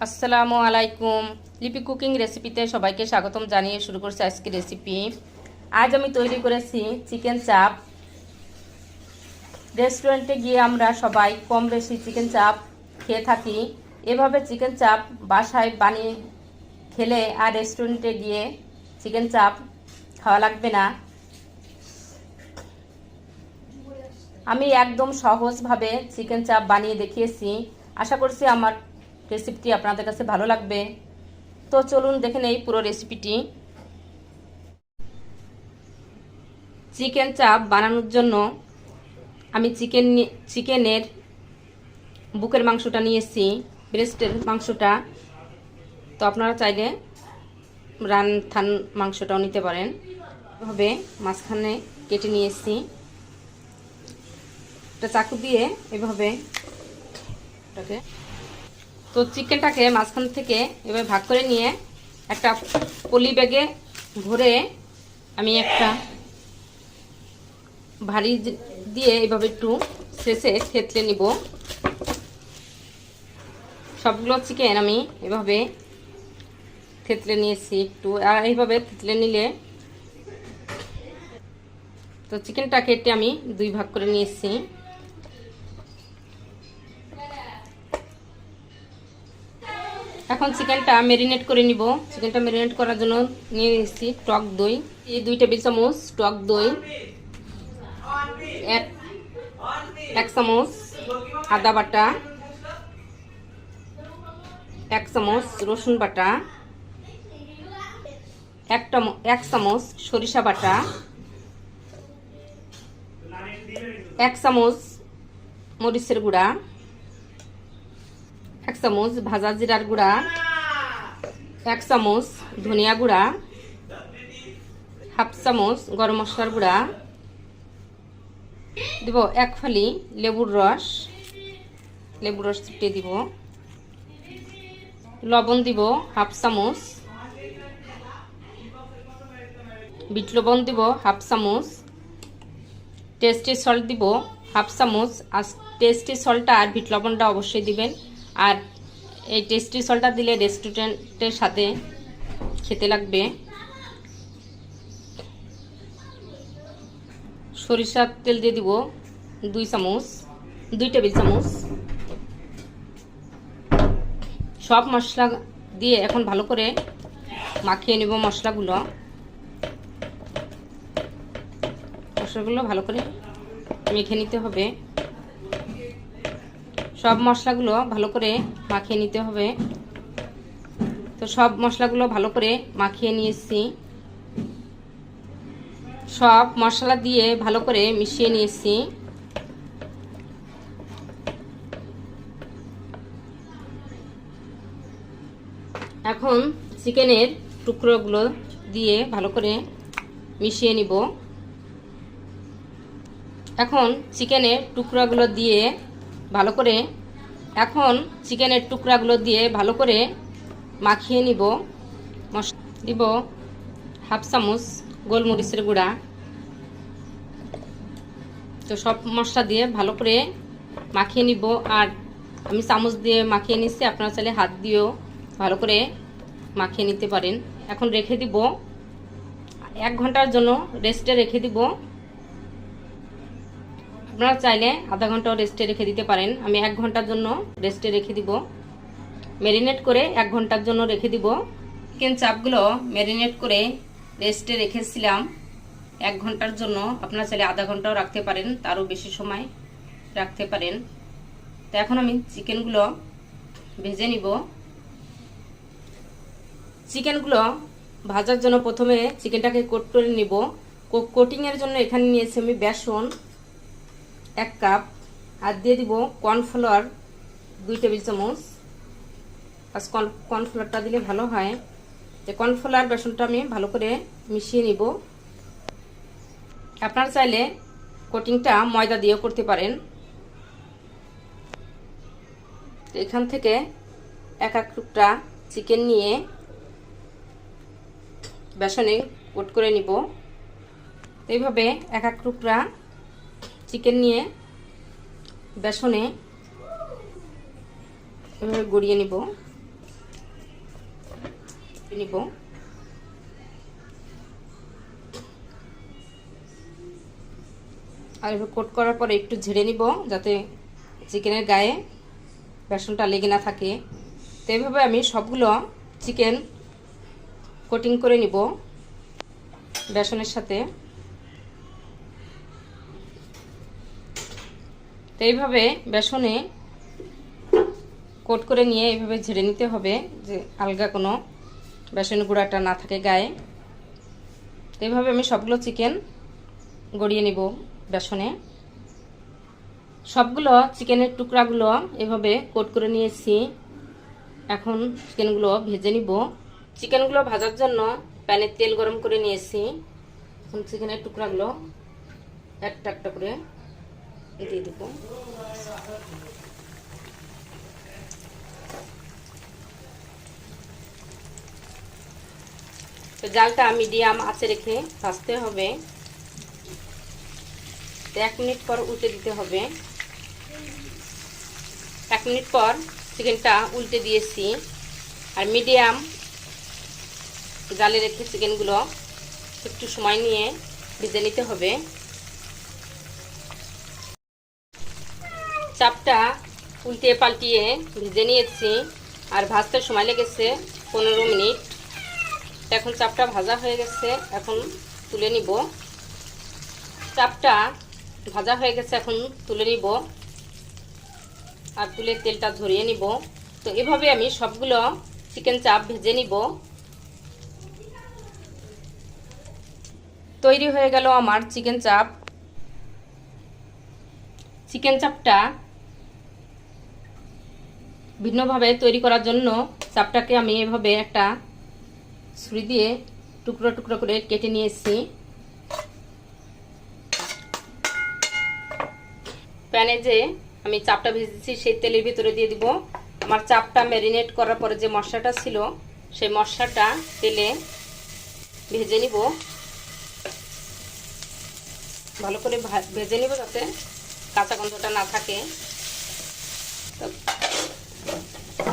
আসসালামু আলাইকুম। লিপি কুকিং রেসিপিতে সবাইকে স্বাগতম জানিয়ে শুরু করছি আজকের রেসিপি। আজ আমি তৈরি করেছি চিকেন চাপ। রেস্টুরেন্টে গিয়ে আমরা সবাই কম বেশি চিকেন চাপ খেয়ে থাকি। এভাবে চিকেন চাপ বাসায় বানিয়ে খেলে আর রেস্টুরেন্টে গিয়ে চিকেন চাপ খাওয়া লাগবে না। আমি একদম সহজভাবে চিকেন চাপ বানিয়ে দেখিয়েছি। আশা করছি আমার রেসিপিটি আপনাদের কাছে ভালো লাগবে। তো চলুন দেখে নেই পুরো রেসিপিটি। চিকেন চাপ বানানোর জন্য আমি চিকেনের বুকের মাংসটা নিয়েছি, ব্রেস্টের মাংসটা। তো আপনারা চাইলে থান মাংসটাও নিতে পারেন। এভাবে মাঝখানে কেটে নিয়েছি। একটা চাকু দিয়ে এভাবে তো চিকেনটাকে মাঝখান থেকে এভাবে ভাগ করে নিয়ে একটা পলি ব্যাগে ভরে আমি একটা ভারী দিয়ে এভাবে একটু শেষে থেতলে নিব। সবগুলো চিকেন আমি এভাবে থেতলে নিয়েছি একটু, আর এইভাবে থেতলে নিলে তো চিকেনটা কেটে আমি দুই ভাগ করে নিয়েছি। এখন চিকেনটা ম্যারিনেট করে নিব। চিকেনটা ম্যারিনেট করার জন্য নিয়ে নিয়েছি টক দই, 2 টেবিল চামচ টক দই, এক চামচ আদা বাটা, 1 চামচ রসুন বাটা, 1 চামচ সরিষা বাটা, 1 চামচ মরিচের গুঁড়া, 1 চামচ ভাজা জিরার গুঁড়া, 1 চামচ ধনিয়া গুঁড়া, হাফ চামচ গরম মশলার গুঁড়া দিব, 1 ফালি লেবুর রস চিপটে দিব, লবণ দিব হাফ চামচ, বিট লবণ দিব হাফ চামচ, টেস্টি সল্ট দিব হাফ চামচ। আর টেস্টি সল্টটা আর বিট লবণটা অবশ্যই দিবেন। আর এই টেস্টি সল্টটা দিলে রেস্টুরেন্টের সাথে খেতে লাগবে। সরিষার তেল দিয়ে দিব 2 টেবিল চামচ। সব মশলা দিয়ে এখন ভালো করে মাখিয়ে নেব। মশলাগুলো ভালো করে মেখে নিতে হবে। সব মশলাগুলো ভালো করে মাখিয়ে নিতে হবে। তো সব মশলাগুলো ভালো করে মাখিয়ে নিয়েছি। সব মশলা দিয়ে ভালো করে মিশিয়ে নিয়েছি। এখন চিকেনের টুকরোগুলো দিয়ে ভালো করে মিশিয়ে নিব। এখন চিকেনের টুকরাগুলো দিয়ে ভালো করে মাখিয়ে নিব। দিব হাফ চামচ গোলমরিচের গুঁড়া। তো সব মশলা দিয়ে ভালো করে মাখিয়ে নিব। আর আমি চামচ দিয়ে মাখিয়ে নিচ্ছি, আপনারা চাইলে হাত দিয়েও ভালো করে মাখিয়ে নিতে পারেন। এখন রেখে দিব 1 ঘন্টার জন্য রেস্টে রেখে দিব। আপনারা চাইলে আধা ঘন্টাও রেস্টে রেখে দিতে পারেন। আমি 1 ঘন্টার জন্য রেস্টে রেখে দিব। ম্যারিনেট করে 1 ঘন্টার জন্য রেখে দিব। চিকেন চাপগুলো ম্যারিনেট করে রেস্টে রেখেছিলাম 1 ঘন্টার জন্য। আপনারা চাইলে আধা ঘন্টাও রাখতে পারেন, তারও বেশি সময় রাখতে পারেন। তো এখন আমি চিকেনগুলো ভেজে নিব। চিকেনগুলো ভাজার জন্য প্রথমে চিকেনটাকে কোট করে নিব। কোটিংয়ের জন্য এখানে নিয়েছি আমি বেসন 1 কাপ, আর দিয়ে দিব কর্নফ্লাওয়ার 2 টেবিল চামচ। আর কর্নফ্লাওয়ারটা দিলে ভালো হয়। যে কর্নফ্লাওয়ার বেসনটা আমি ভালো করে মিশিয়ে নিব। আপনারা চাইলে কোটিংটা ময়দা দিয়েও করতে পারেন। এখান থেকে 1 টুকরা চিকেন নিয়ে বেসনে কোট করে নিব। এইভাবে 1 টুকরা চিকেন নিয়ে বেসনে এভাবে গড়িয়ে নিব। নিব। আর এভাবে কোট করার পরে একটু ঝেড়ে নিব যাতে চিকেনের গায়ে বেসনটা লেগে না থাকে। তো এইভাবে আমি সবগুলো চিকেন কোটিং করে নিব বেসনের সাথে। তো এইভাবে বেসনে কোট করে নিয়ে এইভাবে ঝেড়ে নিতে হবে যে আলগা কোনো বেসনের গুঁড়াটা না থাকে গায়ে। তো এইভাবে আমি সবগুলো চিকেন গড়িয়ে নিব বেসনে। সবগুলো চিকেনের টুকরাগুলো এভাবে কোট করে নিয়েছি। এখন চিকেনগুলো ভেজে নিব। চিকেনগুলো ভাজার জন্য প্যানে তেল গরম করে নিয়েছি। এখন চিকেনের টুকরাগুলো একটা একটা করে দিয়ে দেব। তো জালটা মিডিয়াম আঁচে রেখে ভাজতে হবে। 1 মিনিট পর উল্টে দিতে হবে। 1 মিনিট পর চিকেনটা উল্টে দিয়েছি। আর মিডিয়াম জালে রেখে চিকেনগুলো একটু সময় নিয়ে ভেজে নিতে হবে। চাপটা উল্টে পাল্টিয়ে ভেজে নিয়েছি। আর ভাজতে সময় লেগেছে 15 মিনিট। এখন চাপটা ভাজা হয়ে গেছে, এখন তুলে নিব। চাপটা ভাজা হয়ে গেছে, এখন তুলে নিব আর তুলে তেলটা ঝরিয়ে নিব। তো এভাবে আমি সবগুলো চিকেন চাপ ভেজে নিব। তৈরি হয়ে গেল আমার চিকেন চাপ। চিকেন চাপটা ভিন্নভাবে তৈরি করার জন্য চাপটাকে আমি এভাবে একটা ছুরি দিয়ে টুকরো টুকরো করে কেটে নিয়েছি। প্যানে যে আমি চাপটা ভেজেছি সেই তেলের ভিতরে দিয়ে দিব। আমার চাপটা ম্যারিনেট করার পরে যে মশলাটা ছিল সেই মশলাটা তেলে ভেজে নিব। ভালো করে ভেজে নিব যাতে কাঁচা গন্ধটা না থাকে।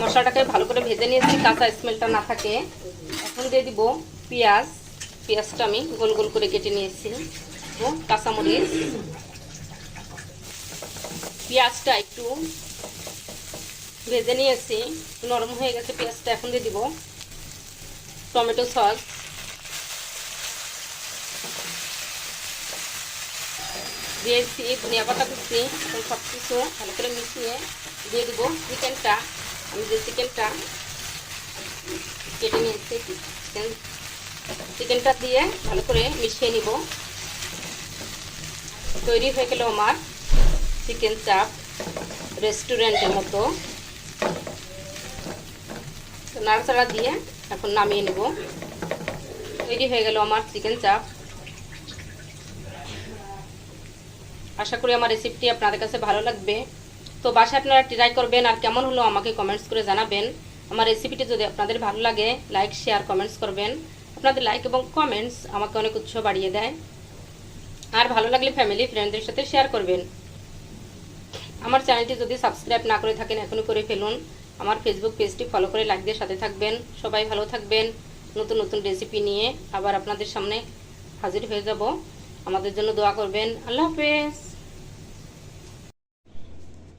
মশলাটাকে ভালো করে ভেজে নিয়েছি, কাঁচা স্মেলটা না থাকে। এখন দিয়ে দিব পেঁয়াজ। পেঁয়াজটা আমি গোল গোল করে কেটে নিয়েছি ও কাঁচামরিচ। পেঁয়াজটা একটু ভেজে নিয়েছি, নরম হয়ে গেছে পেঁয়াজটা। এখন দিয়ে দিব টমেটো সস, দিয়েছি ধনিয়া পাতা কুচি। এখন সব কিছু ভালো করে মিশিয়ে দিয়ে দিব চিকেনটা। আমি যে চিকেনটা কেটে নিয়েছি চিকেনটা দিয়ে ভালো করে মিশিয়ে নিব। তৈরি হয়ে গেল আমার চিকেন চাপ রেস্টুরেন্টের মতো। নাড়াচাড়া দিয়ে এখন নামিয়ে নেব। তৈরি হয়ে গেল আমার চিকেন চাপ। আশা করি আমার রেসিপিটি আপনাদের কাছে ভালো লাগবে। তো বাসায় আপনারা ট্রাই করবেন আর কেমন হলো আমাকে কমেন্টস করে জানাবেন। আমার রেসিপিটি যদি আপনাদের ভালো লাগে লাইক শেয়ার কমেন্টস করবেন। আপনাদের লাইক এবং কমেন্টস আমাকে অনেক উৎসাহ বাড়িয়ে দেয়। আর ভালো লাগলে ফ্যামিলি ফ্রেন্ডদের সাথে শেয়ার করবেন। আমার চ্যানেলটি যদি সাবস্ক্রাইব না করে থাকেন এখনই করে ফেলুন। আমার ফেসবুক পেজটি ফলো করে লাইক দিয়ে সাথে থাকবেন। সবাই ভালো থাকবেন। নতুন নতুন রেসিপি নিয়ে আবার আপনাদের সামনে হাজির হয়ে যাব। আমাদের জন্য দোয়া করবেন। আল্লাহ হাফেজ।